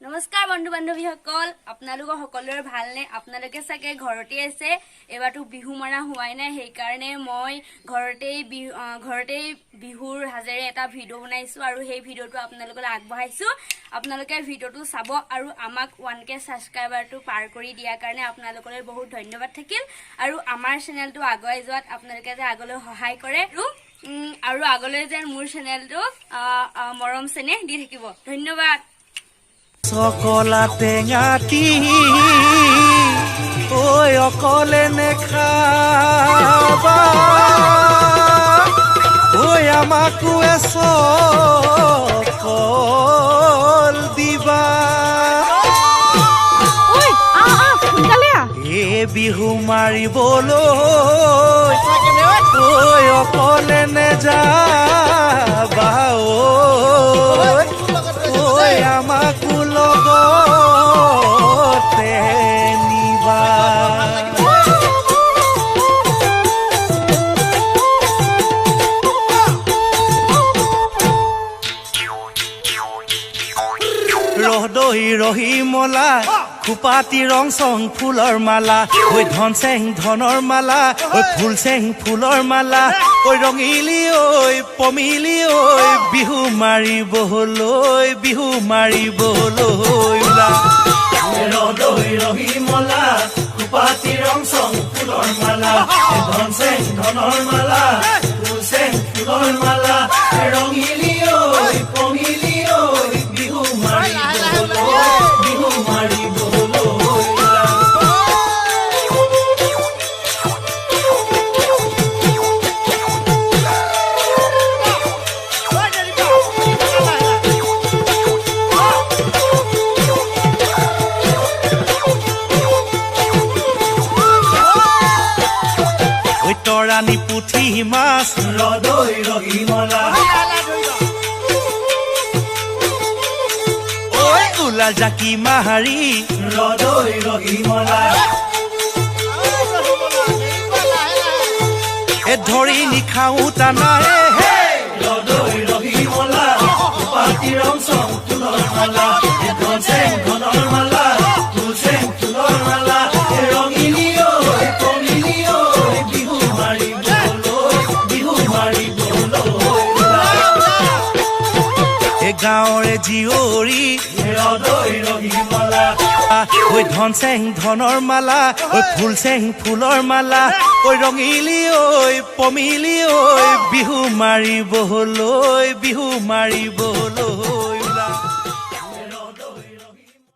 নমস্কাৰ বন্ধু বান্ধৱীসকল, আপোনালোকৰ সকলোৰে ভালনে? আপোনালোকে চাগে ঘৰতে আছে। এবাৰতো বিহু মৰা হোৱাই নাই, সেইকাৰণে মই ঘৰতেই বিহুৰ হাজেৰে এটা ভিডিঅ' বনাইছোঁ আৰু সেই ভিডিঅ'টো আপোনালোকলৈ আগবঢ়াইছোঁ। আপোনালোকে ভিডিঅ'টো চাব আৰু আমাক 1K ছাবস্ক্ৰাইবাৰটো পাৰ কৰি দিয়াৰ কাৰণে আপোনালোকলৈ বহুত ধন্যবাদ থাকিল। আৰু আমাৰ চেনেলটো আগুৱাই যোৱাত আপোনালোকে যে আগলৈ সহায় কৰে আৰু আগলৈ যেন মোৰ চেনেলটো মৰম চেনেহ দি থাকিব। ধন্যবাদ। সকলা টেঙাটি ঐ অকলে নেখাবা ঐ আমাকো এচকল দিবা এ বিহু মাৰিবলৈ ঐ অকলে নেযাবা ঐ আমাকো লগতে নিবা ৰহদৈ ৰহি মলা খোপাতি ৰং চং ফুলৰ মালা ঐ ধন চেং ধনৰ মালা ঐ ফুল চেং ফুলৰ মালা ঐ ৰঙিলি ঐ পমিলি ঐ বিহু মাৰিবলৈ ওলা ৰহদৈ ৰহি মলা খোপাতি ৰং চং ফুলৰ মালা ধন চেং ধনৰ মালা ফুল চেং ফুলৰ মালা ৰঙিলি ঐ পমিলি ঐ বিহু তৰাণী পুঠি মাছ ৰদৈ ৰহি মলা ঐ ওলা জাকি মাহাৰী ৰদৈ ৰহি মলা এ ধৰি নিখাও টানা ৰদৈ ৰহি মলা পাতি ৰং চং ফুলৰ মালা ধন চেং ধনৰ মালা ফুল চেং ফুলৰ মালা ৰঙিলি গাঁৱৰে জীয়ৰী ৰদৈ ৰহি মলা ঐ ধন চেং ধনৰ মালা ঐ ফুল চেং ফুলৰ মালা ঐ ৰঙিলি ঐ পমিলি ঐ বিহু মাৰিবলৈ